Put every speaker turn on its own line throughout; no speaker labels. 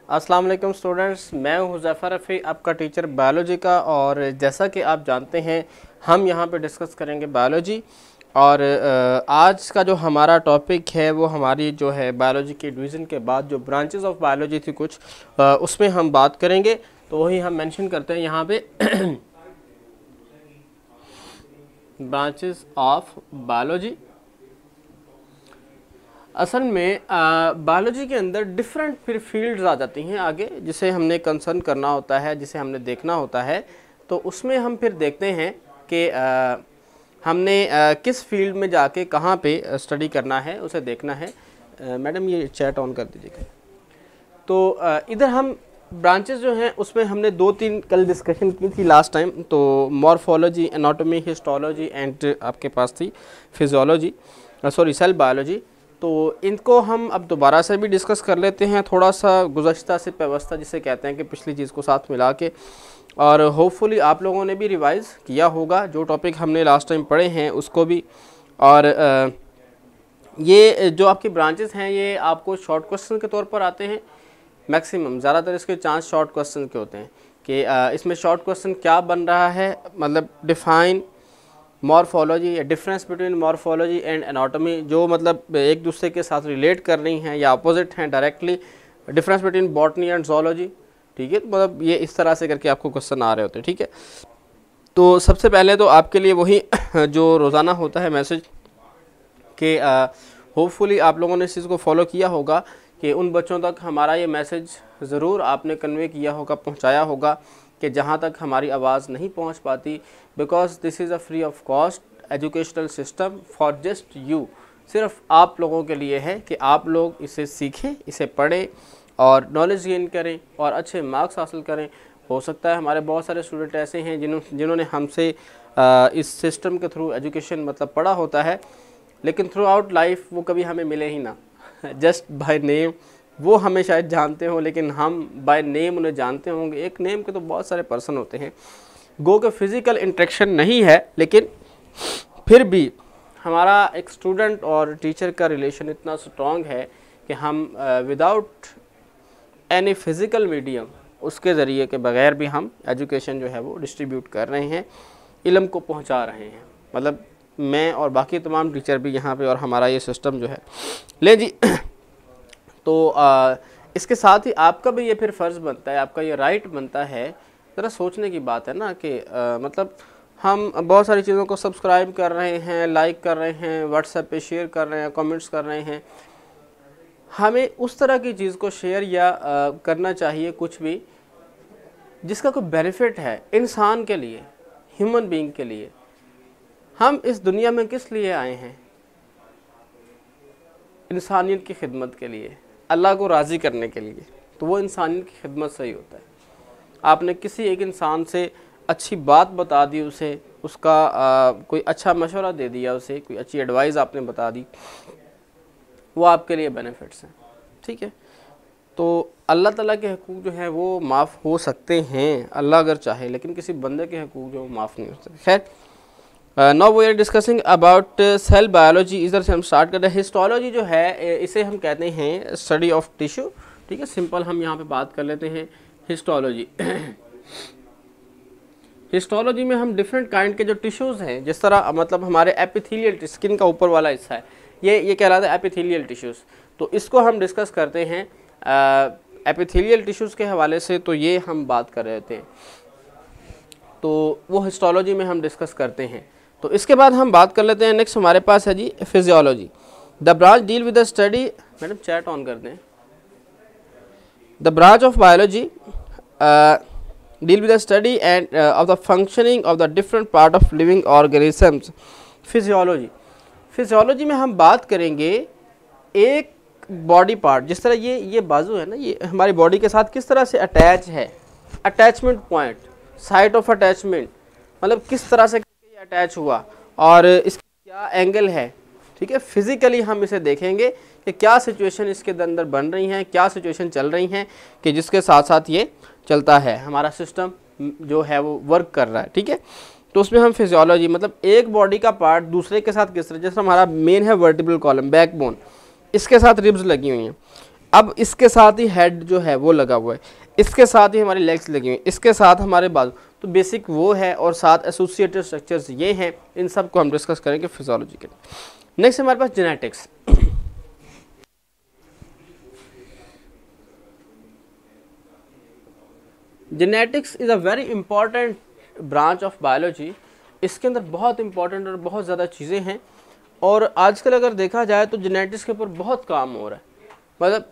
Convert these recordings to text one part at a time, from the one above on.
अस्सलाम वालेकुम स्टूडेंट्स, मैं हूं हुज़ैफ़ा रफ़ी, आपका टीचर बायोलॉजी का। और जैसा कि आप जानते हैं हम यहां पे डिस्कस करेंगे बायोलॉजी। और आज का जो हमारा टॉपिक है वो हमारी जो है बायोलॉजी के डिवीज़न के बाद जो ब्रांचेस ऑफ बायोलॉजी थी कुछ उसमें हम बात करेंगे। तो वही हम मेंशन करते हैं यहाँ पे ब्रांचेस ऑफ बायोलॉजी। असल में बायोलॉजी के अंदर डिफरेंट फिर फील्ड्स आ जाती हैं आगे, जिसे हमने कंसर्न करना होता है, जिसे हमने देखना होता है। तो उसमें हम फिर देखते हैं कि हमने किस फील्ड में जाके कहाँ पे स्टडी करना है, उसे देखना है। मैडम ये चैट ऑन कर दीजिएगा। तो इधर हम ब्रांचेस जो हैं उसमें हमने 2-3 कल डिस्कशन की थी लास्ट टाइम। तो मॉर्फोलॉजी, एनाटॉमी, हिस्टोलॉजी एंड आपके पास थी फिजियोलॉजी, सॉरी सेल बायोलॉजी। तो इनको हम अब दोबारा से भी डिस्कस कर लेते हैं, थोड़ा सा गुज़श्ता से व्यवस्था जिसे कहते हैं कि पिछली चीज़ को साथ मिला के। और होपफुली आप लोगों ने भी रिवाइज़ किया होगा जो टॉपिक हमने लास्ट टाइम पढ़े हैं उसको भी। और ये जो आपकी ब्रांचेस हैं ये आपको शॉर्ट क्वेश्चन के तौर पर आते हैं मैक्सिमम, ज़्यादातर इसके चांस शॉर्ट क्वेश्चन के होते हैं कि इसमें शॉर्ट क्वेश्चन क्या बन रहा है, मतलब डिफ़ाइन मॉर्फोलॉजी या difference between morphology and anatomy, जो मतलब एक दूसरे के साथ रिलेट कर रही हैं या अपोजिट हैं directly. Difference between botany and zoology, ठीक है। मतलब ये इस तरह से करके आपको क्वेश्चन आ रहे होते हैं, ठीक है। तो सबसे पहले तो आपके लिए वही जो रोज़ाना होता है मैसेज कि होपफुली आप लोगों ने इस चीज़ को फॉलो किया होगा कि उन बच्चों तक हमारा ये मैसेज ज़रूर आपने कन्वे किया होगा, पहुँचाया होगा कि जहाँ तक हमारी आवाज़ नहीं पहुँच पाती, because this is a free of cost educational system for just you. सिर्फ आप लोगों के लिए है कि आप लोग इसे सीखें, इसे पढ़ें और नॉलेज गेन करें और अच्छे मार्क्स हासिल करें। हो सकता है हमारे बहुत सारे स्टूडेंट ऐसे हैं जिन्होंने हमसे इस सिस्टम के थ्रू एजुकेशन मतलब पढ़ा होता है, लेकिन थ्रू आउट लाइफ वो कभी हमें मिले ही ना। जस्ट बाय नेम वो हमें शायद जानते हो, लेकिन हम बाय नेम उन्हें जानते होंगे। एक नेम के तो बहुत सारे पर्सन होते हैं, गो के फिज़िकल इंटरेक्शन नहीं है, लेकिन फिर भी हमारा एक स्टूडेंट और टीचर का रिलेशन इतना स्ट्रॉन्ग है कि हम विदाउट एनी फिज़िकल मीडियम उसके ज़रिए के बगैर भी हम एजुकेशन जो है वो डिस्ट्रीब्यूट कर रहे हैं, इल्म को पहुंचा रहे हैं। मतलब मैं और बाकी तमाम टीचर भी यहाँ पे, और हमारा ये सिस्टम जो है ले जी। तो इसके साथ ही आपका भी ये फिर फ़र्ज़ बनता है, आपका ये राइट बनता है। ज़रा सोचने की बात है ना कि मतलब हम बहुत सारी चीज़ों को सब्सक्राइब कर रहे हैं, लाइक कर रहे हैं, व्हाट्सएप पे शेयर कर रहे हैं, कमेंट्स कर रहे हैं। हमें उस तरह की चीज़ को शेयर या करना चाहिए कुछ भी जिसका कोई बेनिफिट है इंसान के लिए, ह्यूमन बीइंग के लिए। हम इस दुनिया में किस लिए आए हैं? इंसानियत की खिदमत के लिए, अल्लाह को राज़ी करने के लिए। तो वो इंसानियत की खिदमत से ही होता है। आपने किसी एक इंसान से अच्छी बात बता दी, उसे उसका कोई अच्छा मशवरा दे दिया, उसे कोई अच्छी एडवाइस आपने बता दी, वो आपके लिए बेनिफिट्स हैं, ठीक है। तो अल्लाह ताला के हकूक़ जो हैं वो माफ़ हो सकते हैं अल्लाह अगर चाहे, लेकिन किसी बंदे के हकूक़ जो माफ़ नहीं हो सकते। खैर, now we are discussing about cell biology. इधर से हम स्टार्ट करते हैं। हिस्टोलॉजी जो है इसे हम कहते हैं स्टडी ऑफ टिश्यू, ठीक है। सिंपल हम यहाँ पे बात कर लेते हैं हिस्टोलॉजी। हिस्टोलॉजी में हम डिफरेंट काइंड के जो टिश्यूज़ हैं, जिस तरह मतलब हमारे एपिथेलियल स्किन का ऊपर वाला हिस्सा है, ये कहलाता है एपिथेलियल टिश्यूज़। तो इसको हम डिस्कस करते हैं एपिथेलियल टिश्यूज़ के हवाले से। तो ये हम बात कर रहे थे, तो वो हिस्टोलॉजी में हम डिस्कस करते हैं। तो इसके बाद हम बात कर लेते हैं, नेक्स्ट हमारे पास है जी physiology. The branch deal with the study, madam chat on कर दें। The branch of biology deal with the study and of the functioning of the different part of living organisms. Physiology में हम बात करेंगे एक बॉडी पार्ट, जिस तरह ये बाजू है ना, ये हमारी बॉडी के साथ किस तरह से अटैच है, attachment point, site of attachment, मतलब किस तरह से ये अटैच हुआ और इसका क्या एंगल है, ठीक है। फिज़िकली हम इसे देखेंगे कि क्या सिचुएशन इसके अंदर बन रही हैं, क्या सिचुएशन चल रही हैं कि जिसके साथ साथ ये चलता है, हमारा सिस्टम जो है वो वर्क कर रहा है, ठीक है। तो उसमें हम फिजियोलॉजी मतलब एक बॉडी का पार्ट दूसरे के साथ किस तरह, जैसे हमारा मेन है वर्टिब्रल कॉलम, बैकबोन, इसके साथ रिब्स लगी हुई हैं। अब इसके साथ ही हेड जो है वो लगा हुआ है, इसके साथ ही हमारी लेग्स लगी हुई हैं, इसके साथ हमारे बाजू, तो बेसिक वो है और साथ एसोसिएटेड स्ट्रक्चर्स ये हैं। इन सब को हम डिस्कस करेंगे फिजियोलॉजी के। नेक्स्ट हमारे पास genetics. Genetics is a very important branch of biology. इसके अंदर बहुत इंपॉर्टेंट और बहुत ज़्यादा चीज़ें हैं, और आजकल अगर देखा जाए तो जेनेटिक्स के ऊपर बहुत काम हो रहा है। मतलब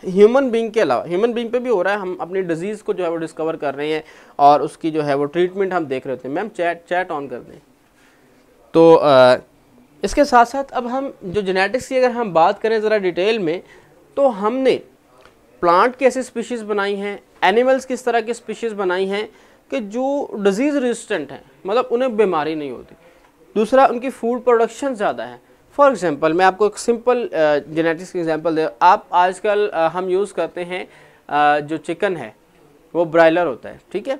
ह्यूमन बीइंग के अलावा, ह्यूमन बीइंग पे भी हो रहा है। हम अपनी डिजीज़ को जो है वो डिस्कवर कर रहे हैं और उसकी जो है वो ट्रीटमेंट हम देख रहे होते हैं। मैम चैट ऑन कर दें। तो इसके साथ साथ अब हम जो जेनेटिक्स की अगर हम बात करें ज़रा डिटेल में, तो हमने प्लांट की ऐसी स्पीशीज़ बनाई हैं, एनिमल्स किस तरह की स्पीशीज़ बनाई हैं कि जो डिजीज़ रेजिस्टेंट हैं, मतलब उन्हें बीमारी नहीं होती। दूसरा, उनकी फूड प्रोडक्शन ज़्यादा है। फॉर एग्जांपल मैं आपको एक सिंपल जेनेटिक्स की एग्जांपल दे। आप आजकल हम यूज़ करते हैं जो चिकन है वो ब्रायलर होता है, ठीक है।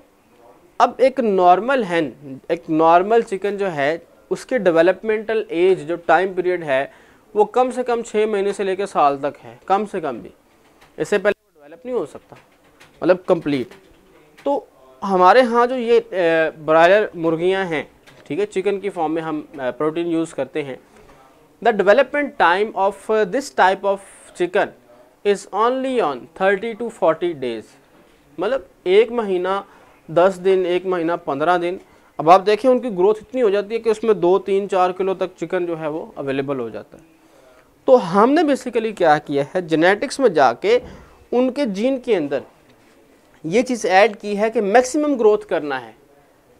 अब एक नॉर्मल हैन, एक नॉर्मल चिकन जो है, उसके डेवलपमेंटल एज जो टाइम पीरियड है वो कम से कम 6 महीने से लेकर साल तक है, कम से कम भी। इससे पहले वो डेवलप नहीं हो सकता, मतलब कंप्लीट। तो हमारे यहाँ जो ये ब्रायलर मुर्गियाँ हैं, ठीक है, चिकन की फॉर्म में हम प्रोटीन यूज़ करते हैं। The development time of this type of chicken is only on 30 to 40 days, मतलब 1 महीना 10 दिन, 1 महीना 15 दिन। अब आप देखें उनकी ग्रोथ इतनी हो जाती है कि उसमें 2, 3, 4 किलो तक चिकन जो है वो अवेलेबल हो जाता है। तो हमने बेसिकली क्या किया है, जेनेटिक्स में जाके उनके जीन के अंदर ये चीज़ ऐड की है कि मैक्सिमम ग्रोथ करना है,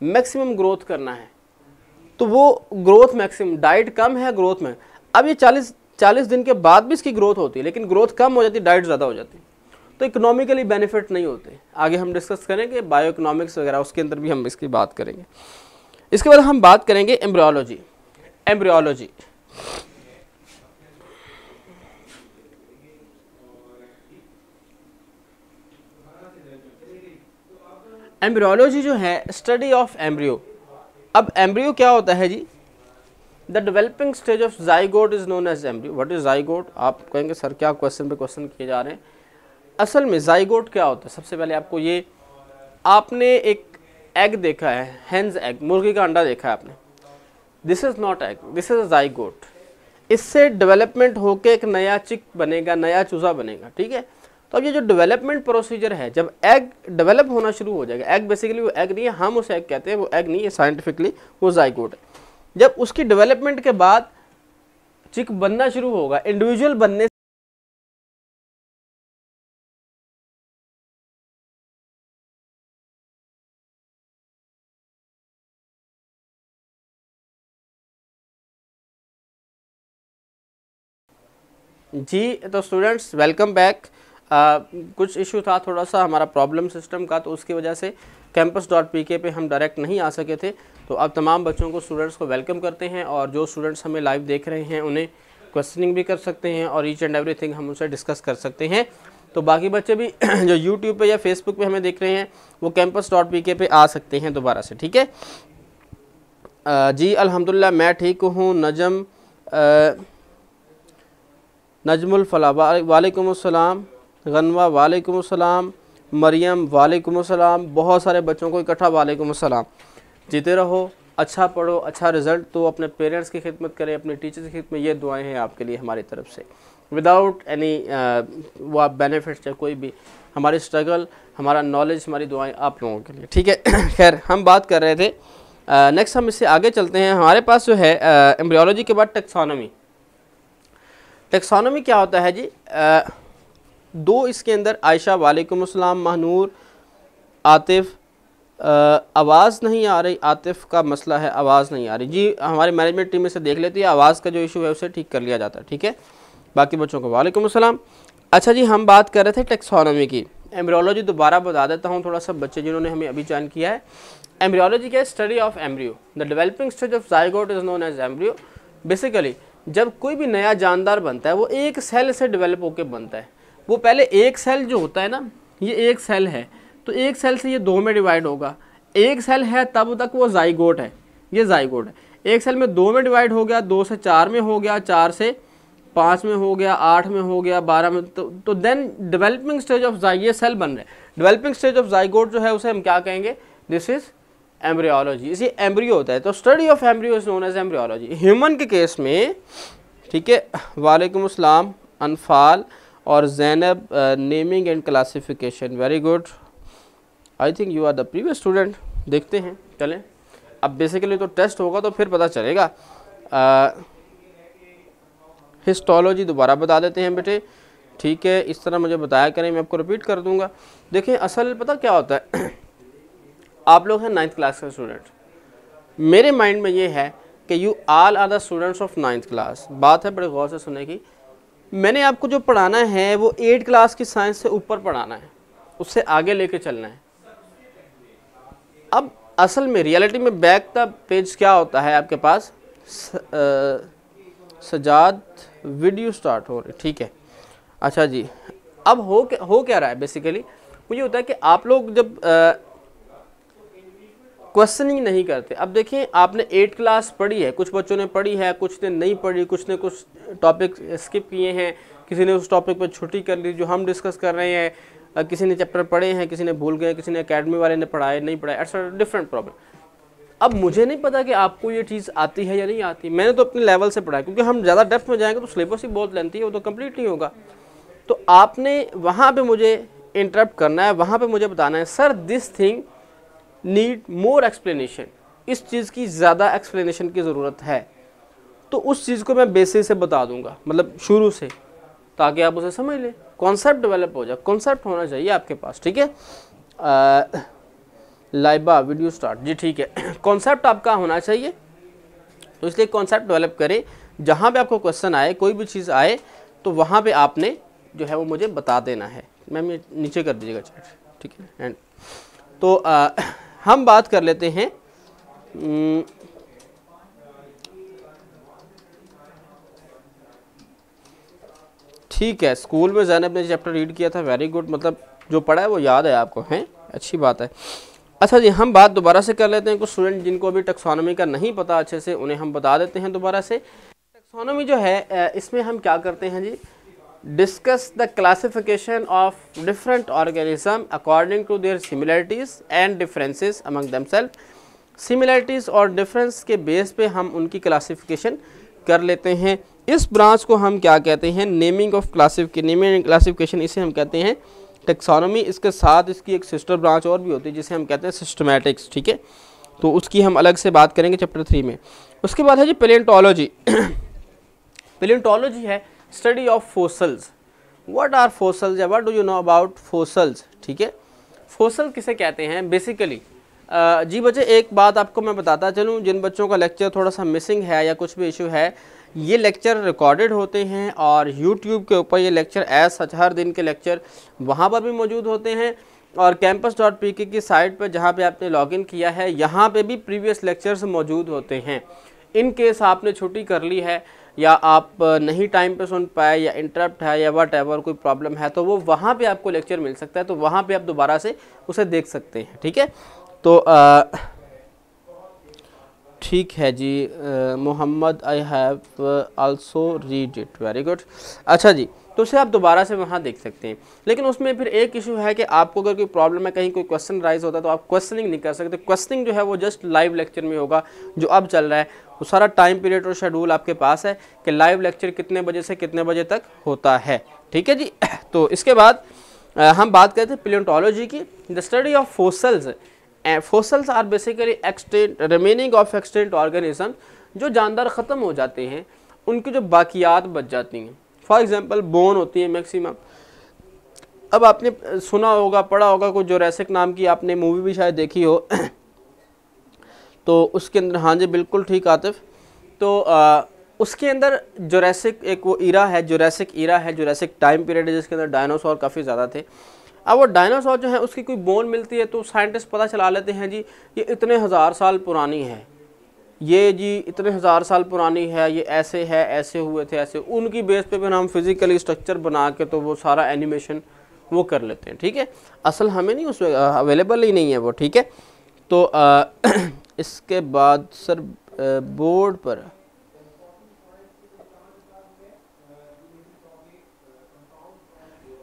मैक्सिमम ग्रोथ करना है। तो वो ग्रोथ मैक्सिमम, डाइट कम है ग्रोथ में। अब ये 40 दिन के बाद भी इसकी ग्रोथ होती है, लेकिन ग्रोथ कम हो जाती है, डाइट ज़्यादा हो जाती है, तो इकोनॉमिकली बेनिफिट नहीं होते। आगे हम डिस्कस करेंगे बायो इकोनॉमिक्स वगैरह, उसके अंदर भी हम इसकी बात करेंगे। इसके बाद हम बात करेंगे एम्ब्रियोलॉजी। एम्ब्रियोलॉजी एम्ब्रियोलॉजी जो है, स्टडी ऑफ एम्ब्रियो। अब एम्ब्रियो क्या होता है जी? The developing stage of zygote is known as embryo. What is zygote? आप कहेंगे सर क्या क्वेश्चन पे क्वेश्चन किए जा रहे हैं। असल में जाइगोट क्या होता है? सबसे पहले आपको ये, आपने एक एग देखा है, हेन्स एग, मुर्गी का अंडा देखा है आपने। This is not egg, this is a zygote. इससे डेवलपमेंट होके एक नया चिक बनेगा, नया चूजा बनेगा, ठीक है। तो अब ये जो डेवलपमेंट प्रोसीजर है, जब एग डेवलप होना शुरू हो जाएगा, एग बेसिकली वो एग नहीं है, हम उसे एग कहते हैं, वो एग नहीं है साइंटिफिकली, वो जाइगोट है। जब उसकी डेवलपमेंट के बाद चिक बनना शुरू होगा, इंडिविजुअल बनने जी। तो स्टूडेंट्स वेलकम बैक। कुछ इशू था थोड़ा सा हमारा प्रॉब्लम सिस्टम का, तो उसकी वजह से campus.pk पे हम डायरेक्ट नहीं आ सके थे। तो अब तमाम बच्चों को, स्टूडेंट्स को वेलकम करते हैं, और जो स्टूडेंट्स हमें लाइव देख रहे हैं उन्हें क्वेश्चनिंग भी कर सकते हैं और ईच एंड एवरीथिंग हम उनसे डिस्कस कर सकते हैं। तो बाकी बच्चे भी जो यूट्यूब पे या फेसबुक पे हमें देख रहे हैं वो campus.pk पे आ सकते हैं दोबारा से, ठीक है। जी अल्हम्दुलिल्लाह मैं ठीक हूँ। नजमुल फला वालेकुम अस्सलाम, गनवा वालेकुम अस्सलाम, मरियम वालेकुम अस्सलाम। बहुत सारे बच्चों को इकट्ठा वालेकुम अस्सलाम। जीते रहो, अच्छा पढ़ो, अच्छा रिजल्ट। तो अपने पेरेंट्स की खिदमत करें, अपने टीचर्स की खिदमत, ये दुआएं हैं आपके लिए हमारी तरफ से, विदाउट एनी वो आप बेनिफिट्स या कोई भी। हमारी स्ट्रगल, हमारा नॉलेज, हमारी दुआएं आप लोगों के लिए, ठीक है। खैर हम बात कर रहे थे, नेक्स्ट हम इससे आगे चलते हैं। हमारे पास जो है एम्ब्रियोलॉजी के बाद टेक्सोनॉमी। टेक्सोनॉमी क्या होता है जी? दो इसके अंदर, आयशा वालेकुम अस्सलाम, महनूर, आतिफ, आवाज़ नहीं आ रही, आतिफ का मसला है, आवाज़ नहीं आ रही जी। हमारी मैनेजमेंट टीम में से देख लेती है, आवाज़ का जो इशू है उसे ठीक कर लिया जाता है, ठीक है। बाकी बच्चों को वालेकुम अस्सलाम। अच्छा जी, हम बात कर रहे थे टेक्सोनॉमी की। एम्ब्रियोलॉजी दोबारा बता देता हूँ थोड़ा सा, बच्चे जिन्होंने हमें अभी ज्वाइन किया है। एम्ब्रियोलॉजी क्या है? Study of embryo. The developing stage of zygote is known as embryo. Basically जब कोई भी नया जानदार बनता है वो एक सेल से डेवलप होकर बनता है। वो पहले एक सेल जो होता है ना, ये एक सेल है, तो एक सेल से ये दो में डिवाइड होगा। एक सेल है तब तक वो जाइगोट है, ये जाइगोट है। एक सेल में दो में डिवाइड हो गया, दो से चार में हो गया, चार से 5 में हो गया, 8 में हो गया, 12 में, तो देन डेवलपिंग स्टेज ऑफ ये सेल बन रहे हैं। डेवलपिंग स्टेज ऑफ जाइगोट जो है उसे हम क्या कहेंगे, दिस इज एम्ब्रियोलॉजी, इसी एम्ब्रियो होता है। तो study of embryo is known as embryology. Human के केस में, ठीक है, वालेकुम अस्सलाम अनफाल और Zainab, naming and classification, very good, I think you are the previous student. देखते हैं, चलें अब बेसिकली तो टेस्ट होगा तो फिर पता चलेगा। हिस्टोलॉजी दोबारा बता देते हैं बेटे, ठीक है, इस तरह मुझे बताया करें, मैं आपको रिपीट कर दूंगा। देखें असल पता क्या होता है आप लोग हैं 9th क्लास के स्टूडेंट, मेरे माइंड में ये है कि you all are the students of 9th class. बात है बड़े गौर से सुनने की, मैंने आपको जो पढ़ाना है वो 8 क्लास की साइंस से ऊपर पढ़ाना है, उससे आगे लेके चलना है। अब असल में रियलिटी में बैक द पेज क्या होता है आपके पास, सजाद वीडियो स्टार्ट हो रही, ठीक है, अच्छा जी। अब हो क्या रहा है बेसिकली, मुझे होता है कि आप लोग जब क्वेश्चनिंग नहीं करते। अब देखिए आपने 8 क्लास पढ़ी है, कुछ बच्चों ने पढ़ी है, कुछ ने नहीं पढ़ी, कुछ ने कुछ टॉपिक स्किप किए हैं, किसी ने उस टॉपिक पर छुट्टी कर ली जो हम डिस्कस कर रहे हैं, किसी ने चैप्टर पढ़े हैं, किसी ने भूल गए, किसी ने एकेडमी वाले ने पढ़ाए नहीं पढ़ाए, एट्सेट्रा, डिफरेंट प्रॉब्लम। अब मुझे नहीं पता कि आपको ये चीज़ आती है या नहीं आती, मैंने तो अपने लेवल से पढ़ा है, क्योंकि हम ज़्यादा डेप्थ में जाएंगे तो सिलेबस ही बहुत लेंथी है, वो तो कंप्लीट नहीं होगा। तो आपने वहाँ पे मुझे इंटरप्ट करना है, वहाँ पे मुझे बताना है sir this thing need more explanation, इस चीज़ की ज़्यादा एक्सप्लेनेशन की ज़रूरत है। तो उस चीज़ को मैं बेसिक से बता दूंगा, मतलब शुरू से, ताकि आप उसे समझ लें, कॉन्सेप्ट डेवलप हो जाए, कॉन्सेप्ट होना चाहिए आपके पास, ठीक है। लाइबा वीडियो स्टार्ट, जी ठीक है, कॉन्सेप्ट आपका होना चाहिए, तो इसलिए कॉन्सेप्ट डेवलप करें। जहाँ पे आपको क्वेश्चन आए, कोई भी चीज़ आए, तो वहाँ पे आपने जो है वो मुझे बता देना है। मैम ये नीचे कर दीजिएगा चैट, ठीक है। एंड तो हम बात कर लेते हैं ठीक है, स्कूल में जैनब ने चैप्टर रीड किया था, वेरी गुड, मतलब जो पढ़ा है वो याद है आपको, हैं, अच्छी बात है। अच्छा जी, हम बात दोबारा से कर लेते हैं, कुछ स्टूडेंट जिनको अभी टैक्सोनॉमी का नहीं पता अच्छे से, उन्हें हम बता देते हैं दोबारा से। टैक्सोनॉमी जो है इसमें हम क्या करते हैं जी, discuss the classification of different organism according to their similarities and differences among themselves. Similarities और डिफरेंस के बेस पे हम उनकी क्लासिफिकेशन कर लेते हैं। इस ब्रांच को हम क्या कहते हैं, नेमिंग ऑफ क्लासिफिकेशन, इसे हम कहते हैं टैक्सोनॉमी। इसके साथ इसकी एक सिस्टर ब्रांच और भी होती है जिसे हम कहते हैं सिस्टमैटिक्स, ठीक है, तो उसकी हम अलग से बात करेंगे चैप्टर 3 में। उसके बाद है जी पैलियोंटोलॉजी। पैलियोंटोलॉजी है study of fossils. What are fossils या what do you know about fossils, ठीक है। फोसल किसे कहते हैं बेसिकली, जी बच्चे एक बात आपको मैं बताता चलूँ, जिन बच्चों का लेक्चर थोड़ा सा मिसिंग है या कुछ भी इशू है, ये लेक्चर रिकॉर्डेड होते हैं और यूट्यूब के ऊपर ये लेक्चर एज सच हर दिन के लेक्चर वहाँ पर भी मौजूद होते हैं, और campus.pk की साइट पर जहाँ पे आपने लॉगिन किया है यहाँ पे भी प्रीवियस लेक्चर्स मौजूद होते हैं। इन केस आपने छुट्टी कर ली है या आप नहीं टाइम पे सुन पाए या इंटरप्ट है या वट एवर कोई प्रॉब्लम है, तो वो वहाँ पे आपको लेक्चर मिल सकता है, तो वहाँ पे आप दोबारा से उसे देख सकते हैं, ठीक है। तो ठीक है जी, Mohammed I have also read it, very good. अच्छा जी, तो उसे आप दोबारा से वहाँ देख सकते हैं, लेकिन उसमें फिर एक इशू है कि आपको अगर कोई प्रॉब्लम है, कहीं कोई क्वेश्चन राइज होता है, तो आप क्वेश्चनिंग नहीं कर सकते। क्वेश्चनिंग जो है वो जस्ट लाइव लेक्चर में होगा, जो अब चल रहा है वो सारा टाइम पीरियड और शेड्यूल आपके पास है कि लाइव लेक्चर कितने बजे से कितने बजे तक होता है, ठीक है जी। तो इसके बाद हम बात करते हैं पैलियोंटोलॉजी की, the study of fossils. Fossils are basically extinct remaining of extinct organism, जो जानदार ख़त्म हो जाते हैं, उनकी जो बाकियात बच जाती हैं। फॉर एग्जांपल बोन होती है मैक्सिमम। अब आपने सुना होगा, पढ़ा होगा, कोई जोरासिक नाम की आपने मूवी भी शायद देखी हो तो उसके अंदर, हाँ जी बिल्कुल ठीक आतिफ, तो उसके अंदर जोरासिक एक वो ईरा है, जोरासिक ईरा है, जोरासिक टाइम पीरियड है, जिसके अंदर डायनासोर काफ़ी ज़्यादा थे। अब वो डायनासोर जो है उसकी कोई बोन मिलती है तो साइंटिस्ट पता चला लेते हैं जी ये इतने हज़ार साल पुरानी है, ये जी इतने हज़ार साल पुरानी है, ये ऐसे है, ऐसे हुए थे, ऐसे, उनकी बेस पे फिर हम फिज़िकली स्ट्रक्चर बना के तो वो सारा एनिमेशन वो कर लेते हैं, ठीक है। असल हमें नहीं उसमें अवेलेबल ही नहीं है वो, ठीक है। तो इसके बाद सर बोर्ड पर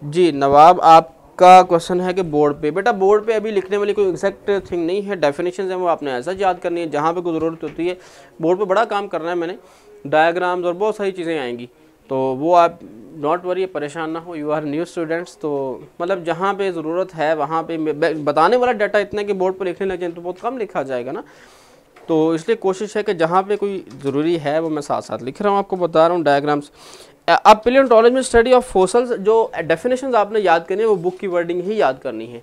जी नवाब, आपका क्वेश्चन है कि बोर्ड पे, बेटा बोर्ड पे अभी लिखने वाली कोई एग्जैक्ट थिंग नहीं है, डेफिनेशन है वो आपने ऐसा याद करनी है, जहाँ पे कोई ज़रूरत होती है बोर्ड पे बड़ा काम करना है मैंने, डायग्राम्स और बहुत सारी चीज़ें आएंगी, तो वो आप नॉट वरी, परेशान ना हो, यू आर न्यू स्टूडेंट्स, तो मतलब जहाँ पे ज़रूरत है वहाँ पे बताने वाला डाटा इतना कि बोर्ड पर लिखने लग जाए तो बहुत कम लिखा जाएगा ना, तो इसलिए कोशिश है कि जहाँ पे कोई ज़रूरी है वो मैं साथ साथ लिख रहा हूँ, आपको बता रहा हूँ डायग्राम्स। अब पैलियोंटोलॉजी में स्टडी ऑफ फोसल्स, जो डेफिनेशंस आपने याद करनी है वो बुक की वर्डिंग ही याद करनी है,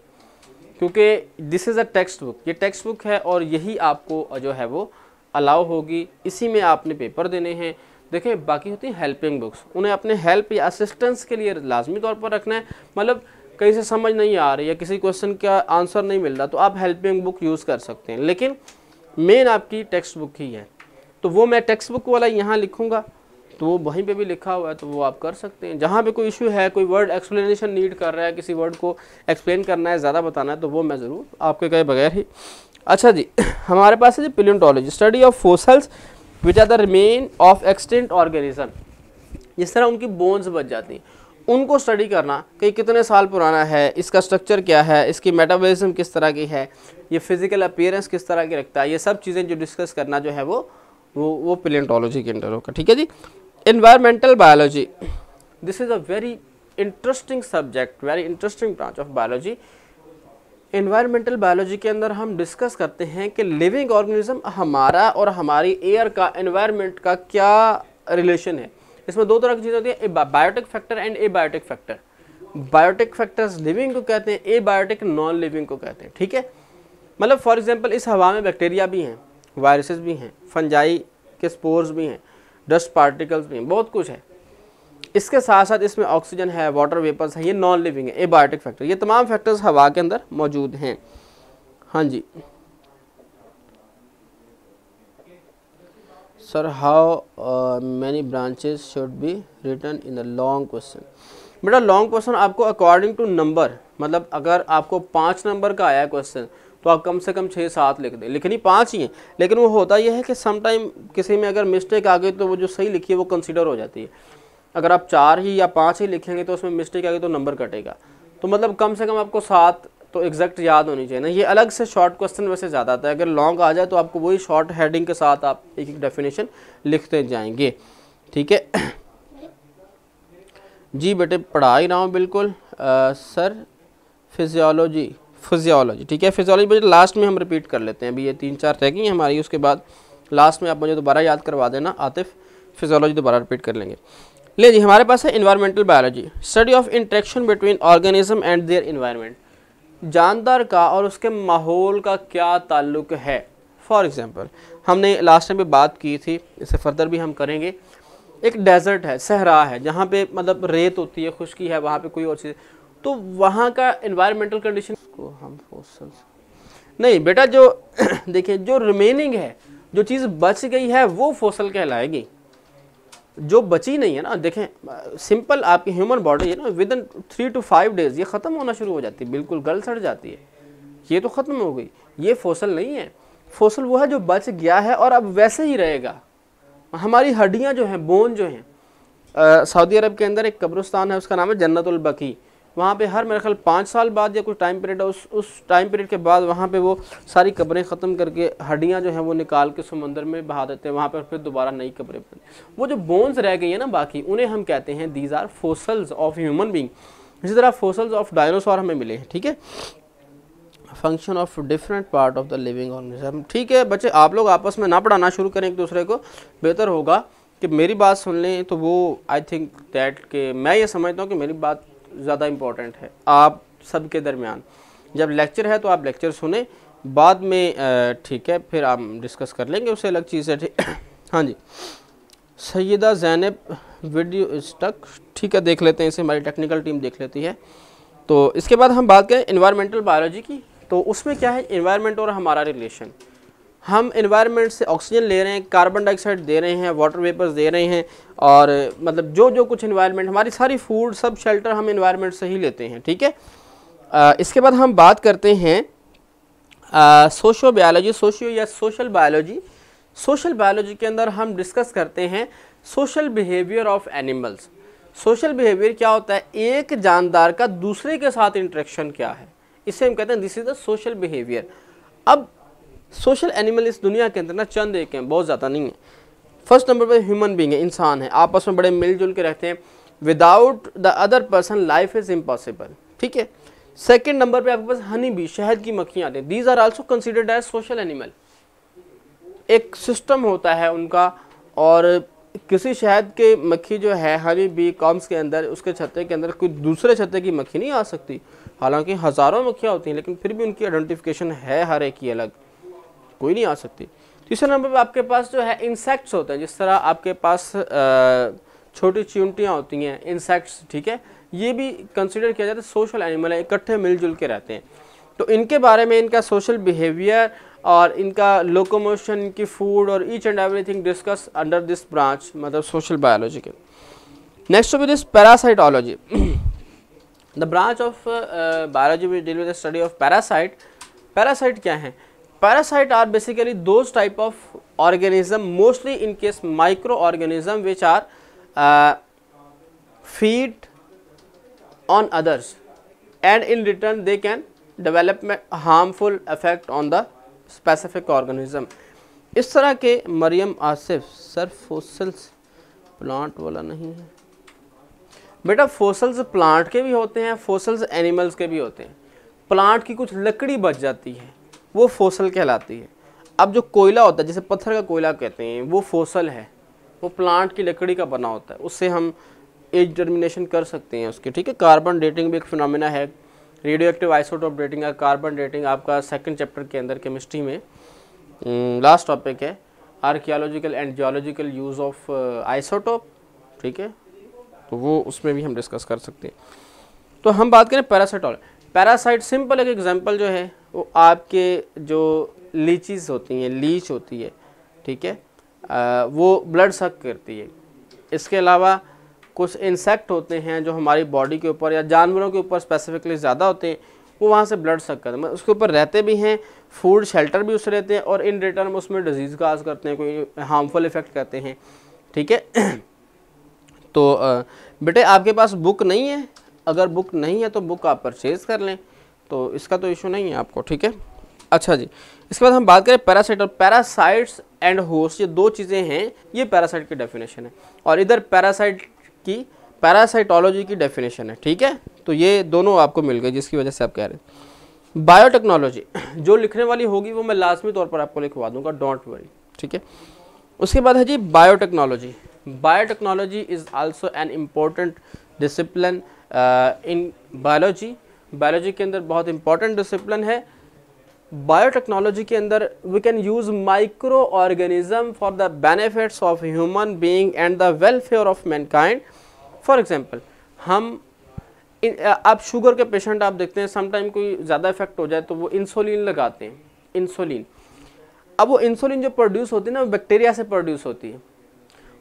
क्योंकि this is a text book, ये टेक्स्ट बुक है और यही आपको जो है वो अलाउ होगी, इसी में आपने पेपर देने हैं। देखें बाकी होती हैं हेल्पिंग बुक्स, उन्हें अपने हेल्प या असिस्टेंस के लिए लाजमी तौर पर रखना है, मतलब कहीं से समझ नहीं आ रही है, किसी क्वेश्चन का आंसर नहीं मिल रहा तो आप हेल्पिंग बुक यूज़ कर सकते हैं, लेकिन मेन आपकी टेक्स्ट बुक ही है, तो वो मैं टेक्स्ट बुक वाला यहाँ लिखूँगा, तो वो वहीं पे भी लिखा हुआ है तो वो आप कर सकते हैं। जहाँ पे कोई इशू है, कोई वर्ड एक्सप्लेनेशन नीड कर रहा है, किसी वर्ड को एक्सप्लेन करना है, ज़्यादा बताना है, तो वो मैं ज़रूर आपके कहे बगैर ही। अच्छा जी, हमारे पास है जी palaeontology, study of fossils which are the remain of extinct organism, जिस तरह उनकी बोन्स बच जाती हैं उनको स्टडी करना कि कितने साल पुराना है, इसका स्ट्रक्चर क्या है, इसकी मेटाबॉलिज्म किस तरह की है, ये फिजिकल अपीयरेंस किस तरह की रखता है, ये सब चीज़ें जो डिस्कस करना जो है वो पैलियोंटोलॉजी के अंडर होगा। ठीक है जी। Environmental biology, this is a very interesting subject, very interesting branch of biology. Environmental biology के अंदर हम डिस्कस करते हैं कि लिविंग ऑर्गेनिज्म हमारा और हमारी एयर का, एनवायरनमेंट का क्या रिलेशन है। इसमें दो तरह की चीज़ें होती है, biotic factor and abiotic factor. Biotic factors living को कहते हैं, ए बायोटिक नॉन लिविंग को कहते हैं। ठीक है, मतलब फॉर एग्जांपल इस हवा में बैक्टीरिया भी हैं, वायरसेस भी हैं, फंजाई के स्पोर्स भी हैं, डस्ट पार्टिकल्स भी हैं, बहुत कुछ है। इसके साथ साथ इसमें ऑक्सीजन है, वाटर वेपर्स है, ये नॉन लिविंग है, ए बायोटिक फैक्टर। ये तमाम फैक्टर्स हवा के अंदर मौजूद हैं। हाँ जी sir, how many branches should be written in the long question. बेटा लॉन्ग क्वेश्चन आपको अकॉर्डिंग टू नंबर, मतलब अगर आपको 5 नंबर का आया क्वेश्चन तो आप कम से कम 6-7 लिख दें, लिखनी 5 ही है, लेकिन वो होता यह है कि समटाइम किसी में अगर मिस्टेक आ गई तो वो जो सही लिखी है वो कंसीडर हो जाती है। अगर आप 4 ही या 5 ही लिखेंगे तो उसमें मिस्टेक आ गई तो नंबर कटेगा, तो मतलब कम से कम आपको 7 तो एग्जैक्ट याद होनी चाहिए ना। ये अलग से शॉर्ट क्वेश्चन वैसे ज़्यादा आता है, अगर लॉन्ग आ जाए तो आपको वही शॉर्ट हेडिंग के साथ आप एक एक डेफिनेशन लिखते जाएंगे। ठीक है जी बेटे, पढ़ा ही रहा हूँ बिल्कुल। सर फिजियोलॉजी, ठीक है, फिजियोलॉजी बेटे लास्ट में हम रिपीट कर लेते हैं, अभी ये 3-4 रह गई हैं हमारी, उसके बाद लास्ट में आप मुझे दोबारा याद करवा देना आतिफ, फिजियोलॉजी दोबारा रिपीट कर लेंगे। ले जी, हमारे पास है environmental biology, study of interaction between organism and their environment, जानदार का और उसके माहौल का क्या ताल्लुक है। फॉर एग्जांपल हमने लास्ट टाइम पे बात की थी, इससे फर्दर भी हम करेंगे। एक डेजर्ट है, सहरा है, जहाँ पे मतलब रेत होती है, खुश्की है, वहाँ पे कोई और चीज़, तो वहाँ का इन्वायरमेंटल कंडीशन को हम फोसल्स नहीं बेटा, जो देखिए जो रिमेनिंग है, जो चीज़ बच गई है वो फोसल कहलाएगी, जो बची नहीं है ना। देखें सिंपल, आपकी ह्यूमन बॉडी है ना, विद इन 3 to 5 डेज ये ख़त्म होना शुरू हो जाती है, बिल्कुल गल सड़ जाती है, ये तो ख़त्म हो गई, ये फोसल नहीं है। फोसल वो है जो बच गया है और अब वैसे ही रहेगा। हमारी हड्डियाँ जो हैं, बोन जो हैं, सऊदी अरब के अंदर एक कब्रिस्तान है, उसका नाम है जन्नतुल बकी, वहाँ पे हर मेरे ख्याल 5 साल बाद या कुछ टाइम पीरियड है, उस टाइम पीरियड के बाद वहाँ पे वो सारी कब्रें ख़त्म करके हड्डियाँ जो हैं वो निकाल के समंदर में बहा देते हैं, वहाँ पर फिर दोबारा नई कब्रें बनती। वो जो बोन्स रह गई हैं ना बाकी, उन्हें हम कहते हैं these are fossils of human being. इसी तरह फोसल्स ऑफ डायनासोर हमें मिले हैं। ठीक है, function of different part of the living organism. ठीक है बच्चे, आप लोग आपस में ना पढ़ाना शुरू करें एक दूसरे को, बेहतर होगा कि मेरी बात सुन लें, तो वो आई थिंक दैट के मैं ये समझता हूँ कि मेरी बात ज़्यादा इम्पोर्टेंट है आप सब के दरमियान। जब लेक्चर है तो आप लेक्चर सुने, बाद में ठीक है फिर आप डिस्कस कर लेंगे, उससे अलग चीज़ है। ठीक हाँ जी, सैयदा ज़ैनब वीडियो स्टक, ठीक है देख लेते हैं इसे, हमारी टेक्निकल टीम देख लेती है। तो इसके बाद हम बात करें इन्वायरमेंटल बायोलॉजी की, तो उसमें क्या है, इन्वायरमेंट और हमारा रिलेशन। हम इन्वायरमेंट से ऑक्सीजन ले रहे हैं, कार्बन डाइऑक्साइड दे रहे हैं, वाटर वेपर्स दे रहे हैं, और मतलब जो कुछ इन्वायरमेंट, हमारी सारी फूड, सब शेल्टर हम इन्वायरमेंट से ही लेते हैं। ठीक है, इसके बाद हम बात करते हैं सोशियो बायोलॉजी, सोशियो या सोशल बायोलॉजी। सोशल बायोलॉजी के अंदर हम डिस्कस करते हैं social behaviour of animals. Social behaviour क्या होता है, एक जानदार का दूसरे के साथ इंटरेक्शन क्या है, इसे हम कहते हैं this is the social behaviour. अब सोशल एनिमल इस दुनिया के अंदर ना चंद एक हैं, बहुत ज़्यादा नहीं है। फर्स्ट नंबर पर ह्यूमन बीइंग है, इंसान है, आपस में बड़े मिलजुल के रहते हैं, without the other person life is impossible, ठीक है। सेकेंड नंबर पे आपके पास हनी बी, शहद की मक्खियाँ आती हैं, these are also considered as social animal. एक सिस्टम होता है उनका, और किसी शहद के मक्खी जो है हनी बी कॉम्स के अंदर, उसके छत्ते के अंदर कोई दूसरे छत्ते की मक्खी नहीं आ सकती। हालांकि हज़ारों मक्खियाँ होती हैं, लेकिन फिर भी उनकी आइडेंटिफिकेशन है हर एक की अलग, कोई नहीं आ सकती। तीसरे नंबर पे आपके पास जो है इंसेक्ट्स होते हैं, जिस तरह आपके पास छोटी चींटियाँ होती हैं, इंसेक्ट्स, ठीक है, ये भी कंसिडर किया जाता है सोशल एनिमल है, इकट्ठे मिलजुल के रहते हैं। तो इनके बारे में, इनका सोशल बिहेवियर और इनका लोकोमोशन, इनकी फूड और each and everything discuss under this branch, मतलब सोशल बायोलॉजी के। Next with this parasitology, the branch of biology which deal with the study of parasite. Parasite क्या है? Parasite are basically those type of organism, mostly in case micro organism, which are feed on others and in return they can develop harmful effect on the specific organism। इस तरह के Maryam Asif sir fossils plant वाला नहीं है बेटा, fossils plant के भी होते हैं, फोसल्स एनिमल्स के भी होते हैं। प्लांट की कुछ लकड़ी बच जाती है, वो फोसल कहलाती है। अब जो कोयला होता है, जैसे पत्थर का कोयला कहते हैं, वो फोसल है, वो प्लांट की लकड़ी का बना होता है, उससे हम एज डिटर्मिनेशन कर सकते हैं उसकी, ठीक है। कार्बन डेटिंग भी एक फिनोमेना है, रेडियो एक्टिव आइसोटोप डेटिंग है, कार्बन डेटिंग आपका सेकंड चैप्टर के अंदर केमिस्ट्री में लास्ट टॉपिक है, archaeological and geological use of isotope, ठीक है, तो वो उसमें भी हम डिस्कस कर सकते हैं। तो हम बात करें पैरासाइटोलॉजी। पैरासाइट सिंपल एक एग्जांपल जो है वो आपके जो लीचीज़ होती हैं, लीच होती है, ठीक है, वो ब्लड सक करती है। इसके अलावा कुछ इंसेक्ट होते हैं जो हमारी बॉडी के ऊपर या जानवरों के ऊपर स्पेसिफिकली ज़्यादा होते हैं, वो वहाँ से ब्लड सक करते हैं, उसके ऊपर रहते भी हैं, फूड शेल्टर भी उससे रहते हैं, और इन रिटर्न उसमें डिजीज़ काज करते हैं, कोई हार्मफुल इफेक्ट करते हैं, ठीक है। तो बेटे आपके पास बुक नहीं है, अगर बुक नहीं है तो बुक आप परचेज़ कर लें, तो इसका तो इशू नहीं है आपको, ठीक है। अच्छा जी, इसके बाद हम बात करें पैरासाइट और पैरासाइट्स एंड होस्ट, ये दो चीज़ें हैं, ये पैरासाइट की डेफिनेशन है, और इधर पैरासाइट की पैरासाइटोलॉजी की डेफिनेशन है, ठीक है। तो ये दोनों आपको मिल गए, जिसकी वजह से आप कह रहे हैं। बायोटेक्नोलॉजी जो लिखने वाली होगी वो मैं लाजमी तौर पर आपको लिखवा दूंगा, डोंट वरी, ठीक है। उसके बाद है जी biotechnology. Biotechnology is also an important discipline in biology. Biology के अंदर बहुत इंपॉर्टेंट डिसिप्लिन है। बायोटेक्नोलॉजी के अंदर we can use micro organism for the benefits of human being and the welfare of mankind. For example, हम आप sugar के patient आप देखते हैं, समटाइम कोई ज़्यादा इफेक्ट हो जाए तो वो इंसुलिन लगाते हैं, इंसुलिन। अब वो इंसुलिन जो प्रोड्यूस होती है ना, वो बैक्टीरिया से प्रोड्यूस होती है।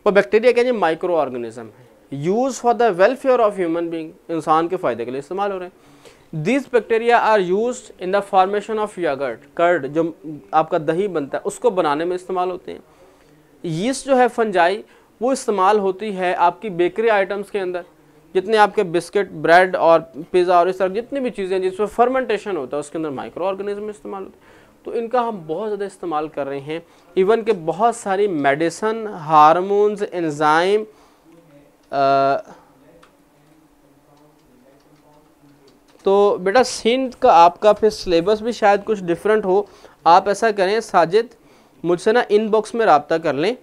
वो बैक्टीरिया क्या है, माइक्रो ऑर्गेनिज्म है, use for the welfare of human being, इंसान के फायदे के लिए इस्तेमाल हो रहे हैं। This bacteria are used in the formation of yogurt, curd जो आपका दही बनता है उसको बनाने में इस्तेमाल होते हैं। यीस्ट जो है फंजाई, वो इस्तेमाल होती है आपकी बेकरी आइटम्स के अंदर, जितने आपके बिस्किट, ब्रेड और पिज़्ज़ा और इस तरह जितनी भी चीज़ें जिसमें फर्मेंटेशन होता है उसके अंदर माइक्रो ऑर्गेनिज्म इस्तेमाल होते हैं। तो इनका हम बहुत ज़्यादा इस्तेमाल कर रहे हैं। इवन के बहुत सारी मेडिसन, हार्मोन्स, एंजाइम, तो बेटा सिंध का आपका फिर सिलेबस भी शायद कुछ डिफरेंट हो। आप ऐसा करें साजिद, मुझसे ना इनबॉक्स में रब्ता कर लें,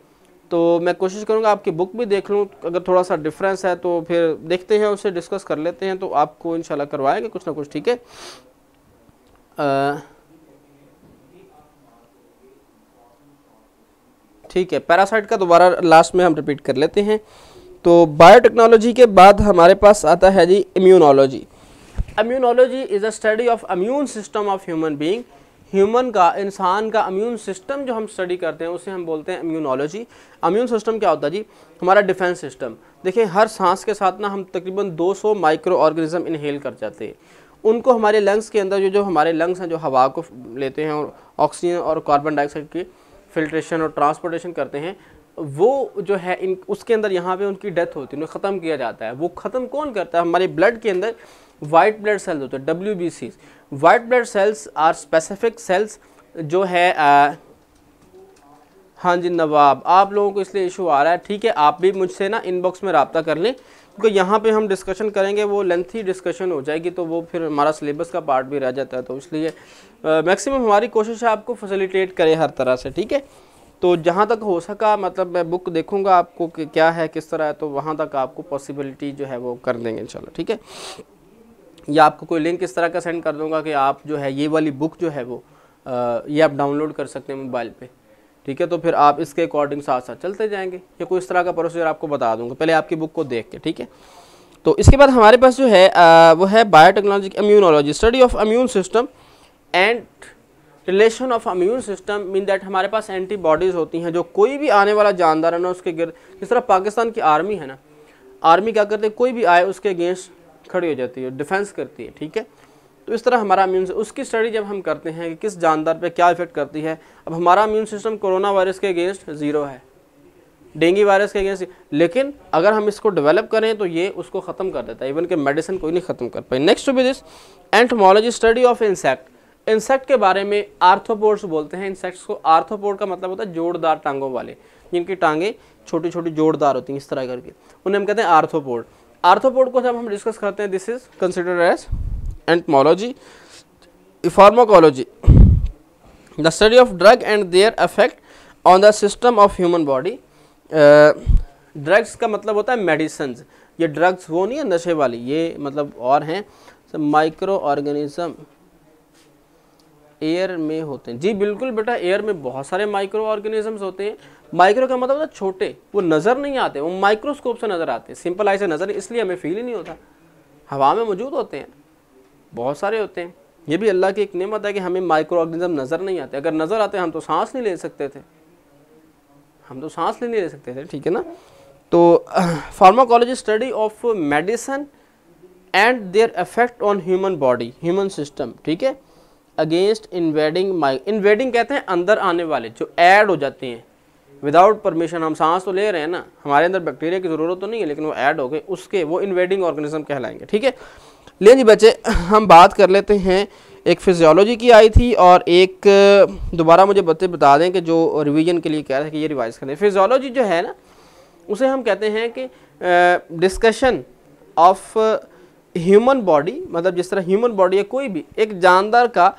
तो मैं कोशिश करूंगा आपकी बुक भी देख लूँ, अगर थोड़ा सा डिफरेंस है तो फिर देखते हैं, उससे डिस्कस कर लेते हैं, तो आपको इंशाल्लाह करवाएंगे कुछ ना कुछ, ठीक है। ठीक है, पैरासाइट का दोबारा लास्ट में हम रिपीट कर लेते हैं। तो बायोटेक्नोलॉजी के बाद हमारे पास आता है जी immunology. Immunology is a study of immune system of human being. Human का, इंसान का इम्यून सिस्टम जो हम स्टडी करते हैं उसे हम बोलते हैं इम्यूनोलॉजी। इम्यून सिस्टम क्या होता है जी? हमारा डिफेंस सिस्टम। देखिए हर सांस के साथ ना हम तकरीबन 200 माइक्रो ऑर्गेनिज्म इनहेल कर जाते हैं। उनको हमारे लंग्स के अंदर जो हमारे लंग्स हैं जो हवा को लेते हैं और ऑक्सीजन और कार्बन डाइऑक्साइड की फिल्ट्रेशन और ट्रांसपोर्टेशन करते हैं, वो जो है इन उसके अंदर यहाँ पे उनकी डेथ होती है, उन्हें ख़त्म किया जाता है। वो ख़त्म कौन करता है? हमारे ब्लड के अंदर वाइट ब्लड सेल्स होते हैं, WBCs। White blood cells are specific cells जो है हाँ जी नवाब, आप लोगों को इसलिए इशू आ रहा है, ठीक है, आप भी मुझसे ना इनबॉक्स में रब्ता कर लें, क्योंकि यहाँ पे हम डिस्कशन करेंगे वो लेंथी डिस्कशन हो जाएगी, तो वो फिर हमारा सिलेबस का पार्ट भी रह जाता है। तो इसलिए मैक्सिमम हमारी कोशिश है आपको फैसिलिटेट करें हर तरह से, ठीक है। तो जहाँ तक हो सका मतलब मैं बुक देखूँगा आपको कि क्या है किस तरह है, तो वहाँ तक आपको पॉसिबिलिटी जो है वो कर देंगे इंशाल्लाह, ठीक है। या आपको कोई लिंक इस तरह का सेंड कर दूँगा कि आप जो है ये वाली बुक जो है वो ये आप डाउनलोड कर सकते हैं मोबाइल पे, ठीक है। तो फिर आप इसके अकॉर्डिंग साथ साथ चलते जाएंगे, या कोई इस तरह का प्रोसीजर आपको बता दूंगा, पहले आपकी बुक को देख के, ठीक है। तो इसके बाद हमारे पास जो है वो है biotechnology immunology, study of immune system and relation of immune system. Mean that हमारे पास एंटीबॉडीज़ होती हैं, जो कोई भी आने वाला जानदार है ना उसके गिर्द, जिस तरह पाकिस्तान की आर्मी है ना, आर्मी क्या करते हैं, कोई भी आए उसके अगेंस्ट खड़ी हो जाती है, डिफेंस करती है, ठीक है। तो इस तरह हमारा इम्यून उसकी स्टडी जब हम करते हैं कि किस जानदार पे क्या इफेक्ट करती है। अब हमारा इम्यून सिस्टम कोरोना वायरस के अगेंस्ट 0 है, डेंगू वायरस के अगेंस्ट, लेकिन अगर हम इसको डेवलप करें तो ये उसको ख़त्म कर देता है, इवन के मेडिसिन कोई नहीं ख़त्म कर पाए। Next to be this entomology, study of insect. Insect के बारे में आर्थ्रोपोड्स बोलते हैं इंसेक्ट्स को। आर्थ्रोपोड का मतलब होता है जोड़दार टांगों वाले, जिनकी टांगें छोटी छोटी जोड़दार होती हैं इस तरह करके, उन्हें हम कहते हैं आर्थ्रोपोड। आर्थ्रोपोड को जब हम डिस्कस करते हैं, this is considered as entomology. Pharmacology, the study of drug and their effect on the system of human body. Drugs का मतलब होता है मेडिसिन। ये ड्रग्स वो नहीं है नशे वाली, ये मतलब और हैं माइक्रो ऑर्गेनिज्म एयर में होते हैं। जी बिल्कुल बेटा, एयर में बहुत सारे माइक्रो ऑर्गेनिजम्स होते हैं। माइक्रो का मतलब होता है छोटे, वो नज़र नहीं आते, वो माइक्रोस्कोप से नज़र आते हैं, सिंपल आई से नज़र, इसलिए हमें फील ही नहीं होता। हवा में मौजूद होते हैं, बहुत सारे होते हैं। ये भी अल्लाह की एक नेमत है कि हमें माइक्रो ऑर्गेनिज्म नज़र नहीं आते। अगर नज़र आते हम तो सांस नहीं ले सकते थे, हम तो सांस नहीं ले सकते थे, ठीक है ना। तो pharmacology, study of medicine and their effect on human body, human system, ठीक है, अगेंस्ट इन्वेडिंग। इन्वेडिंग कहते हैं अंदर आने वाले, जो ऐड हो जाते हैं विदाउट परमिशन। हम सांस तो ले रहे हैं ना, हमारे अंदर बैक्टीरिया की ज़रूरत तो नहीं है, लेकिन वो ऐड हो गए, उसके वो इन्वेडिंग ऑर्गेनिज्म कहलाएंगे, ठीक है। ले जी बच्चे, हम बात कर लेते हैं, एक फिजियोलॉजी की आई थी और एक दोबारा मुझे बच्चे बता दें कि जो रिवीजन के लिए कह रहे हैं कि ये रिवाइज करें। फिजियोलॉजी जो है ना, उसे हम कहते हैं कि डिस्कशन ऑफ ह्यूमन बॉडी, मतलब जिस तरह ह्यूमन बॉडी है, कोई भी एक जानदार का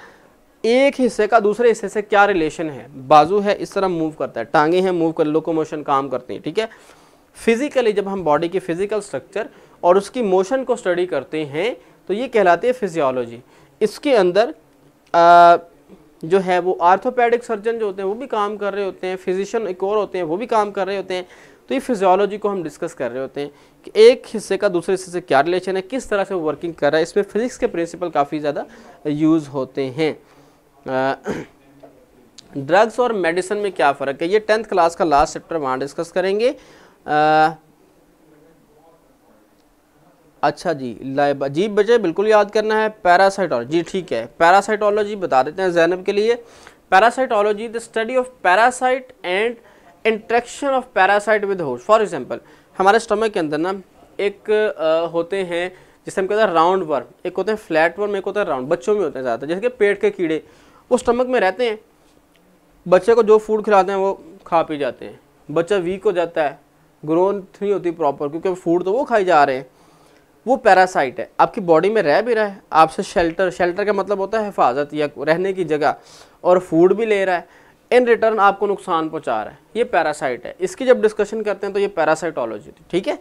एक हिस्से का दूसरे हिस्से से क्या रिलेशन है। बाजू है इस तरह मूव करता है, टांगे हैं मूव कर, लोकोमोशन काम करती हैं, ठीक है। फिजिकली जब हम बॉडी की फिजिकल स्ट्रक्चर और उसकी मोशन को स्टडी करते हैं तो ये कहलाती है फिजियोलॉजी। इसके अंदर जो है वो आर्थोपेडिक सर्जन जो होते हैं वो भी काम कर रहे होते हैं, फिजिशियन एक और होते हैं वो भी काम कर रहे होते हैं। तो ये फिजियोलॉजी को हम डिस्कस कर रहे होते हैं कि एक हिस्से का दूसरे हिस्से से क्या रिलेशन है, किस तरह से वो वर्किंग कर रहा है। इसमें फिजिक्स के प्रिंसिपल काफ़ी ज़्यादा यूज़ होते हैं। ड्रग्स और मेडिसिन में क्या फ़र्क है, ये 10th क्लास का लास्ट चैप्टर वहाँ डिस्कस करेंगे। अच्छा जी, जी बच्चे बिल्कुल याद करना है। पैरासाइटोलॉजी, जी ठीक है, पैरासाइटोलॉजी बता देते हैं जैनब के लिए। Parasitology, the study of parasite and interaction of parasite with host. For example, हमारे स्टमक के अंदर ना एक होते हैं जिसे हम कहते हैं राउंड वर्म, एक होते हैं फ्लैट वर्म, एक होता है राउंड। बच्चों में होते हैं ज़्यादातर, जैसे कि पेट के कीड़े, वो स्टमक में रहते हैं। बच्चे को जो फूड खिलाते हैं वो खा पी जाते हैं, बच्चा वीक हो जाता है, ग्रोथ नहीं होती प्रॉपर, क्योंकि फूड तो वो खाई जा रहे हैं। वो पैरासाइट है, आपकी बॉडी में रह भी रहा है, आपसे शेल्टर का मतलब होता है हिफाजत या रहने की जगह, और फूड भी ले रहा है, इन रिटर्न आपको नुकसान पहुंचा रहा है, ये पैरासाइट है। इसकी जब डिस्कशन करते हैं तो ये पैरासाइटोलॉजी थी, ठीक है।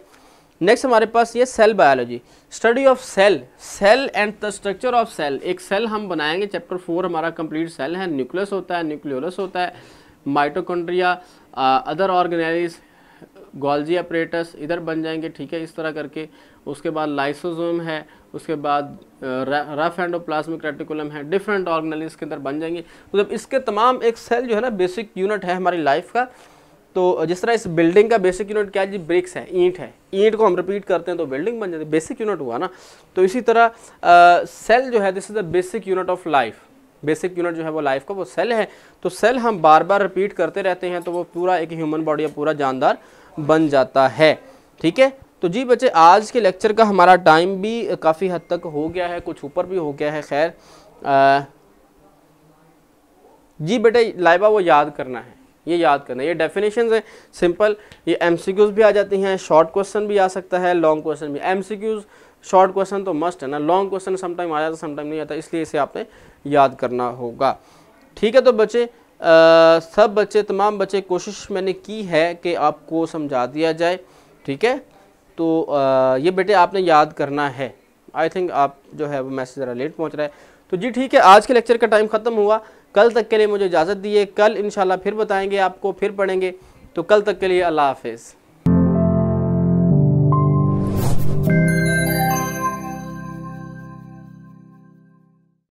नेक्स्ट हमारे पास ये cell biology, study of cell and the structure of cell. एक सेल हम बनाएंगे, चैप्टर 4 हमारा कंप्लीट सेल है। न्यूक्लियस होता है, न्यूक्लियोलस होता है, mitochondria, other organelles, Golgi apparatus इधर बन जाएंगे, ठीक है, इस तरह करके। उसके बाद लाइसोसोम है, उसके बाद रफ एंडोप्लाज्मिक रेटिकुलम है, डिफरेंट ऑर्गेनेलिस के अंदर बन जाएंगे। तो जब इसके तमाम, एक सेल जो है ना बेसिक यूनिट है हमारी लाइफ का। तो जिस तरह इस बिल्डिंग का बेसिक यूनिट क्या है जी, ब्रिक्स है, ईंट है, ईंट को हम रिपीट करते हैं तो बिल्डिंग बन जाती है, बेसिक यूनिट हुआ ना। तो इसी तरह सेल जो है, this is the basic unit of life, basic unit जो है वो लाइफ का वो सेल है। तो सेल हम बार बार रिपीट करते रहते हैं तो वो पूरा एक ह्यूमन बॉडी या पूरा जानदार बन जाता है। ठीक है, तो जी बच्चे आज के लेक्चर का हमारा टाइम भी काफ़ी हद तक हो गया है, कुछ ऊपर भी हो गया है। खैर जी बेटे लाइबा वो याद करना है, ये याद करना है, ये डेफिनेशंस है सिंपल। ये एमसीक्यूज भी आ जाती हैं, शॉर्ट क्वेश्चन भी आ सकता है, लॉन्ग क्वेश्चन भी। एमसीक्यूज शॉर्ट क्वेश्चन तो मस्ट है ना, लॉन्ग क्वेश्चन समटाइम आ जाता समटाइम नहीं आता, इसलिए इसे आपने याद करना होगा। ठीक है, तो बच्चे सब बच्चे तमाम बच्चे कोशिश मैंने की है कि आपको समझा दिया जाए। ठीक है, तो ये बेटे आपने याद करना है। आई थिंक आप जो है वो मैसेज ज़रा लेट पहुंच रहा है। तो जी ठीक है, आज के लेक्चर का टाइम ख़त्म हुआ। कल तक के लिए मुझे इजाज़त दिए, कल इंशाल्लाह फिर बताएंगे आपको, फिर पढ़ेंगे। तो कल तक के लिए अल्लाह हाफिज़।